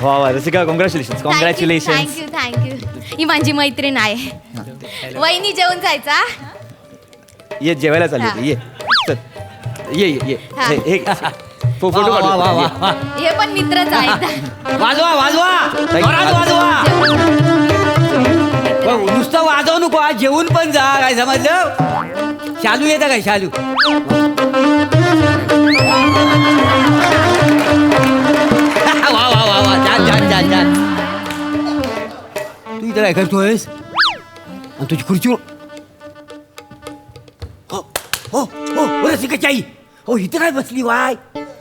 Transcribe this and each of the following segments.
वा वा Rasika congratulation. Thank you. ही माझी मैत्रीण आहे. वहिनी जेवण जायचा. ये जेवायला चालली ये चल ये ये ये हा. हे फोटो काढू. हे पण मित्रच आहेत. वाजवा वाजवा जोरात वाजवा. नुसतं वाजवू नको आज जेवून पण जा. काय समजलं? शालू येतं काय शालू? वा वा वा वा छान छान छान छान. तू इथं काय करतोयस? आणि तुझी खुर्ची हो रसिकाची आई हो इथं काय बसली वाय?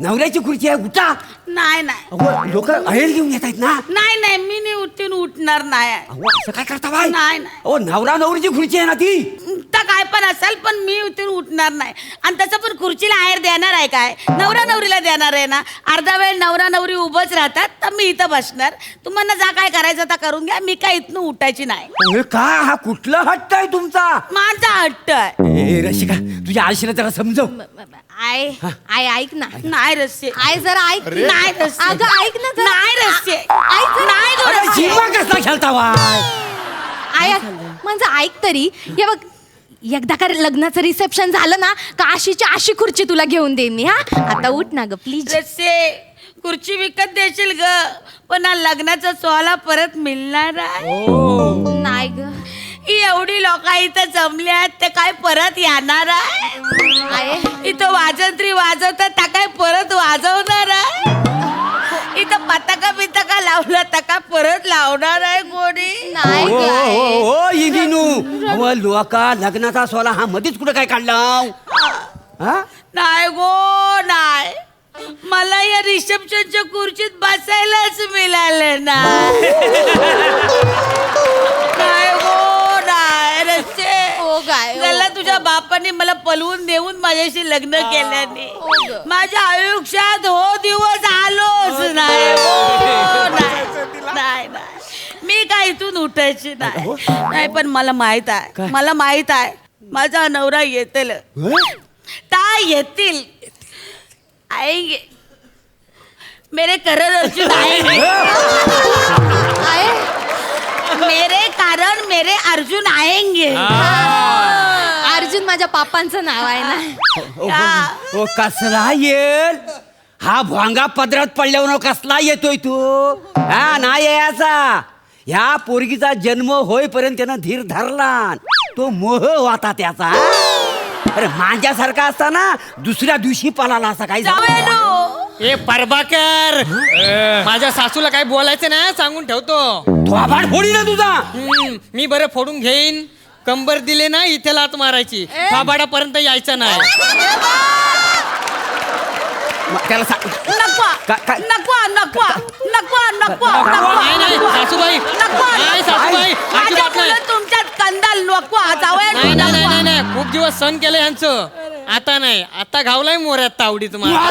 नवऱ्याची खुर्ची आहे उठा. नाही नाही लोक अहेर घेऊन येत आहेत ना. नाही नाही मी नाही उठणार नाही. अहो, असं काय करता बाय? नाही, नाही. ओ नवरा नवरीची खुर्ची आहे ना ती. तर काय पण असेल पण मी उठून उठणार नाही. आणि तसं पण खुर्चीला आहेर देणार आहे काय? नवरा नवरीला देणार आहे ना. अर्धा वेळ नवरा नवरी उभंच राहतात तर मी इथं बसणार. तुम्हाला जा काय करायचं तर करून घ्या. मी काय इथनं उठायची नाही. अरे काय हा कुठला हट्ट आहे तुमचा? माझा हट्ट आहे. ए रसिका तुझ्या आळशीला जरा समजव. आय आय ऐक ना. नाही रस्ते आय जरा ऐक. नाही रस्ते अगं ऐक ना जरा. नाही रस्ते ऐक जरा. नाही अरे रस्ते. जिम्मा कसला खेळता वाय? आय माझं ऐक तरी. हे बघ एकदा का लग्नाचं रिसेप्शन झालं ना का अशीची अशी खुर्ची तुला घेऊन देईन मी. हा आता उठ ना ग प्लीज. रस्ते खुर्ची विकत देशील ग पण हा लग्नाचा सोहळा परत मिळणार आहे. नाही ग. एवढी लोक इथं जमल्यात ते काय परत येणार आहे? आय इथं वाजंत्री वाजवतात त्या काय परत वाजवणार आहे? इथं पताका बिताका लावला त्या काय परत लावणार आहे कोणी? नाही ओ ग आय. ओ इंदिनू अहो लोका लग्नाचा सोहळा हा मध्येच कुठं काय काढला? हा नाही गो नाही. मला या रिसेप्शनच्या खुर्चीत बसायलाच मिळालं नाही. नाही गो नाही रस्ते. हो काय हो. त्याला तुझ्या बापाने मला पलवून देऊन माझ्याशी लग्न केल्याने हो ग. माझ्या आयुष्यात हो दिवस आलोच नाही. हो, नाही मी काय इथून उठायची नाही. नाही पण मला माहित आहे माझा नवरा येतील. ता येतील आएंगे. मेरे करण अर्जुन आएंगे. आय मेरे कारण मेरे अर्जुन आएंगे. अर्जुन माझ्या पापांचं नाव आहे ना. ओ कसला येल? हा भोंगा पदरात पडल्यावर कसला येतोय तू? हा नाही याचा. ह्या पोरगीचा जन्म होईपर्यंत त्यानं धीर धरला. तो मोह होता त्याचा. अरे माझ्यासारखा असताना दुसऱ्या दिवशी पळाला असा काही जावयानो. ए परबाकर माझ्या सासूला काय बोलायचं नाही सांगून ठेवतो. थोबाड फोडी ना तुझा. मी बरं फोडून घेईन. कंबर दिले ना इथे लात मारायची. थोबाडापर्यंत यायचं नाही. त्याला नाही नाही सासूबाई नाही सासूबाई अजिबात नाही. तुमच्यात कंदाल नको नाही नाही नाही नाही नाही खूप दिवस सण केलं यांचं. आता नाही आता घावलाय मोऱ्यात तावडी तुम्हाला.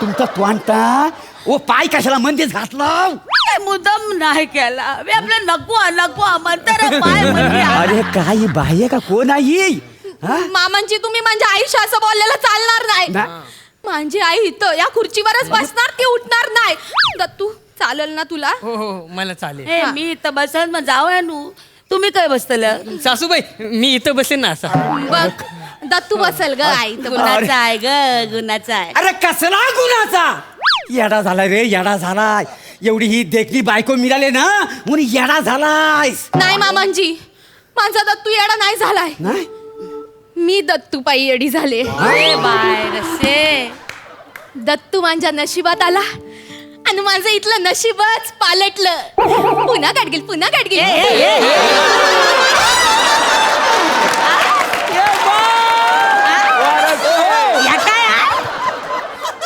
तुमचा त्वांटा ओ पाय कशाला मंदीच घातला? मुदम नाही केला मी आपलं नको म्हणतर पाय म्हणजे अरे काय बाह्य का कोण आई? मामांची तुम्ही माझ्या आईशी असं बोललेलं चालणार नाही. माझी आई इथं या खुर्चीवरच बसणार. ती उठणार नाही. दत्तू चालेल ना तुला? हो हो मला चालेल. ए, मी इथं बसन मग जावयानू तुम्ही काय बसतल? सासूबाई मी इथं बसेन ना असं. बघ दत्तू बसल ग आई. गुणाचा आहे ग गुणाचा आहे. अरे कसला गुणाचा? येडा झालाय रे येडा झालाय. एवढी ही देखणी बायको मिळाले ना म्हणून येडा झालायस. नाही मामांजी माझा दत्तू येडा नाही झालाय. नाही मी दत्तू पायी येडी झाले. ए बाय रसे दत्तू माझ्या नशिबात आला आणि माझं इथलं नशीबच पालटलं. पुन्हा गाडगील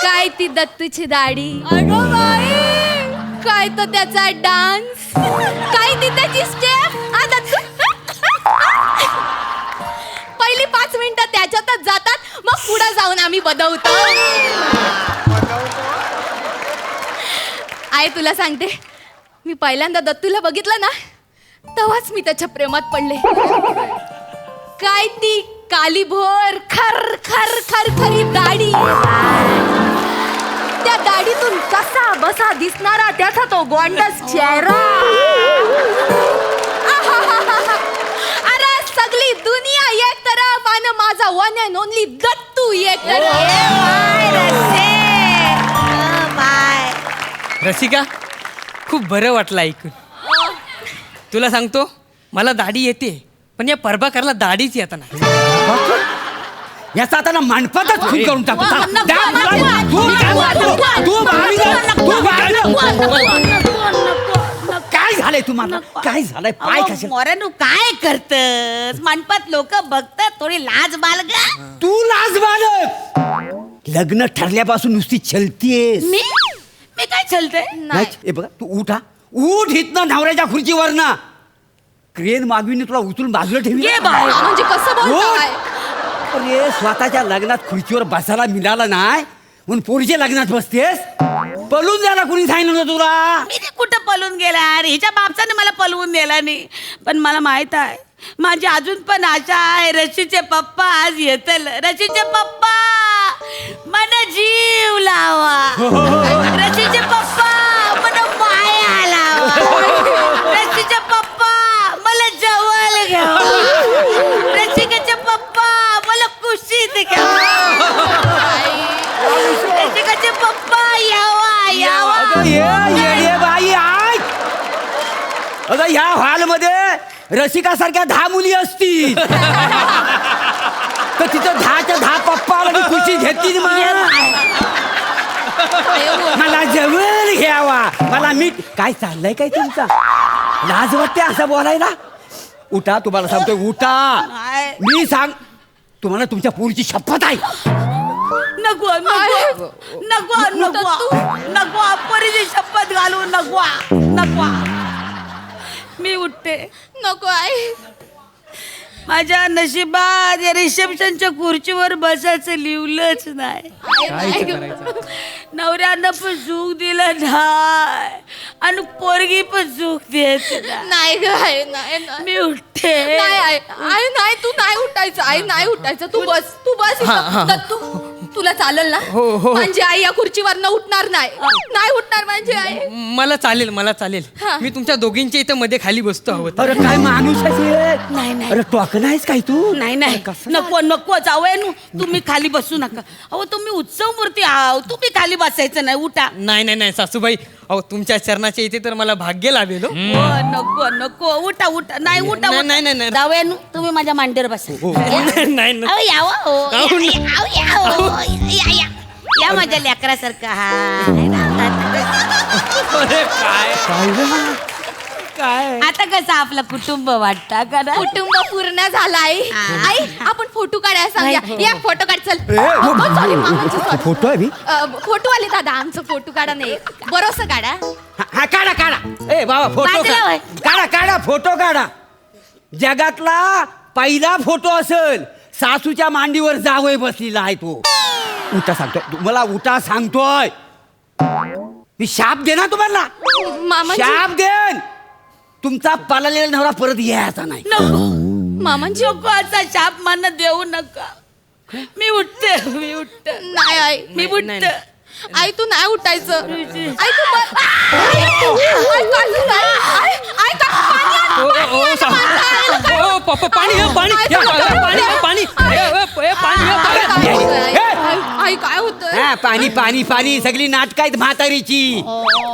काय ती दत्तूची दाढी, काय तो त्याचा डान्स, काय ती त्याची स्टेप. दत्तू पहिली 5 मिनिटं त्याच्यातच जातात. मग पुढे जाऊन आम्ही बदवतो. आई तुला सांगते मी पहिल्यांदा दत्तूला बघितलं ना तेव्हाच मी त्याच्या प्रेमात पडले. काय ती काली भोर खर खर खर खरी दाढी, त्या दाढीतून कसा बसा दिसणारा त्याचा तो गोंडस चेहरा. आहाहाहा. अरे सगळी दुनिया एक तरफ आणि माझा वन अँड ओनली दत्तू एक रसिका, खूप बरं वाटलं ऐकून. तुला सांगतो, मला दाढी येते, पण या प्रभाकरला दाढीच येत नाही. याचा आता ना मांडपातच खून करून टाकू. काय झालंय तुम्हाला? काय झालंय? पाय कशा? मोऱ्यानू काय करतस? मंडपात लोक बघतात, थोडी लाज बाळग. तू लाज बाळग. लग्न ठरल्यापासून नुसती छलतीयेस. मी मी काय चलते? नाही, हे बघा, तू उठ हा. उठ इथनं नवऱ्याच्या खुर्चीवर ना. क्रेन मागवीने तुला उचलून बाजूला ठेवी. ये बाहेर. म्हणजे कसं बोलताय? अरे स्वतःच्या लग्नात खुर्चीवर बसायला मिळाला नाही म्हणून पोरीच्या लग्नात बसतेस. पळून जायला कुणी सांगितलं होतं तुला? मी ते कुठं पळून गेला? अरे हिच्या बापसाने मला पळवून नेला नाही. पण मला माहित आहे, माझी अजून पण आशा आहे, रशीचे पप्पा आज येतील. रशीचे पप्पा मन जीव लावा. रशीचे पप्पा मन माया लावा. रशीचे पप्पा मला जवळ घ्यावा. रसिकेचे पप्पा मला कुशीत घ्यावा. रसिकाचे पप्पा यावा यावा. बाई ऐक. अगं ह्या हॉलमध्ये रसिकासारख्या 10 मुली असतील तर तिथं 10च्या 10 पप्पा आणि खुशी घेतील. मला जवळ घ्यावा. मला मीठ. काय चाललंय काय तुमचा? लाज वाटते असं बोलायला? उठा, तुम्हाला सांगतोय उठा. मी सांग, तुम्हाला तुमच्या पोरीची शपथ आहे. नको नको नको नको नको. परीची शपथ घालू नको नको. मी उठते. नको आई. माझ्या नशिबात या रिसेप्शनच्या खुर्चीवर बसायचं लिवलंच नाही. नवऱ्यानं पण सुख दिलं नाही आणि पोरगी पण सुख देत नाही ग आई, नाही नाही. मी उठते. नाही आई, आई नाही, तू नाही उठायचं. आई नाही उठायचं. तू बस, तू बस इथं. दत्तू, तुला चालेल ना? म्हणजे आई या खुर्चीवर उठणार नाही. नाही उठणार म्हणजे आई. मला चालेल, मला चालेल. मी तुमच्या दोघींच्या इथं मध्ये खाली बसतो हवं. अरे काय माणूस आहे? नाही नाही अरे टॉकन आहेस काय तू? नाही नाही नको नको जावयानू, तुम्ही खाली बसू नका. अहो तुम्ही उत्सव मूर्ती आहो, तुम्ही खाली बसायचं नाही. उठा. नाही नाही नाही सासूबाई, अहो तुमच्या चरणाच्या इथे तर मला भाग्य लाभेल. हो. नको नको. उठा उठा. नाही उठा. नाही, नाही, नाही. जावयानू, तुम्ही माझ्या मांडीवर बसा. नाही नाही. अहो यावं हो. अहो, या या या माझ्या लेकरासारखं. अरे काय काय आता कसं आपलं कुटुंब वाटतं का ना? कुटुंब पूर्ण झालं आई. आई आपण फोटो काढायला सांगूया. नाही. या फोटो काढ चल. Sorry, मामांची sorry. फोटो आहे मी. फोटो आले दादा, आमचं फोटो काढा. नाही बरोबर काढा. हा काढा काढा. ए बाबा फोटो बाजूला होय. काढा काढा फोटो काढा. जगातला पहिला फोटो असेल सासूच्या मांडीवर जावई बसलेला आहे तो. उठा सांगतोय तुम्हाला, उठा सांगतोय. मी शाप दे ना तुम्हाला. मामांची शाप देन. तुमचा पळालेला नवरा परत यायचा नाही. नको मामांची नको असा शाप मला देऊ नका. मी उठते. मी उठते. नाही आई. मी नाही, उठते. नाही. आई तू नाही उठायचं. आई तू आई काय झालं? आई काय पाणी आलं? पाणी पाणी पाणी आई काय होतं? हा, पाणी पाणी पाणी. सगळी नाटक आहेत म्हातारीची.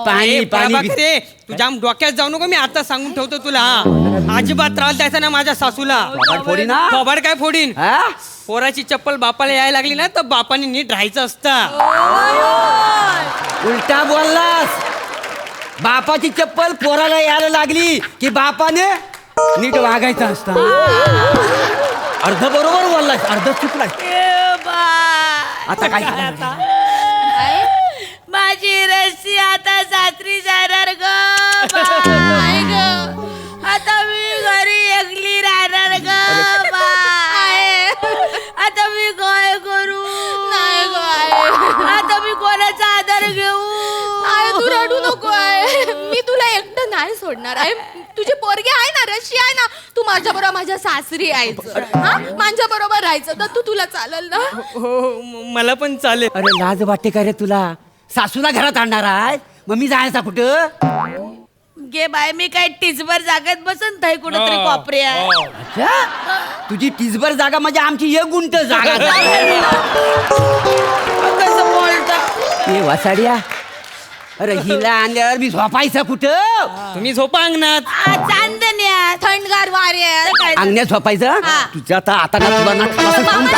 पाणी पाणी. रे तू जाम डोक्यात जाऊ नको. मी आता सांगून ठेवतो तुला. अजिबात त्रास द्यायचा ना माझ्या सासूला. थोबाड फोडीन हा? थोबाड काय फोडीन? हा? पोराची चप्पल बापाला यायला लागली ना तर बापाने नीट राहायचं असतं. उलटा बोललास. बापाची चप्पल पोराला यायला लागली की बापाने नीट वागायचं असतं. अर्ध बरोबर बोललास, अर्ध चुकलास. आता काय करणार? माझी रस्सी आता सासरी जाणार ग. आई ग. आता मी घरी एकली राहणार ग. आता मी काय करू? नाही ग आई. आता मी कोणाचा आधार घेऊ? आई तू रडू नको आहे. मी तुला एकटं नाही नाही सोडणार आहे. तुझी पोरगी आहे ना, रशी आहे ना, तू माझ्या बरोबर माझ्या सासरी यायचं हा, माझ्या बरोबर राहायचं. तर तुला चालेल ना? हो मला पण चालेल. अरे लाज वाटते का रे तुला? सासूला घरात आणणार आहे, मग मी जायचा कुठं? गे बाय, मी काय टिचभर जागेत बसून थाई कुठंतरी कॉपऱ्या. अच्छा, तुझी टिचभर जागा म्हणजे आमची 1 गुंठ जागा. कसं बोलता? ए वासाड्या, अरे हिला आणल्यावर मी झोपायचं कुठं? तुम्ही झोपा अंगणात. चांदण्यात थंडगार वारे अंगण्यात झोपायचं? हा. तुझ्या आता ना तुला ना मामा,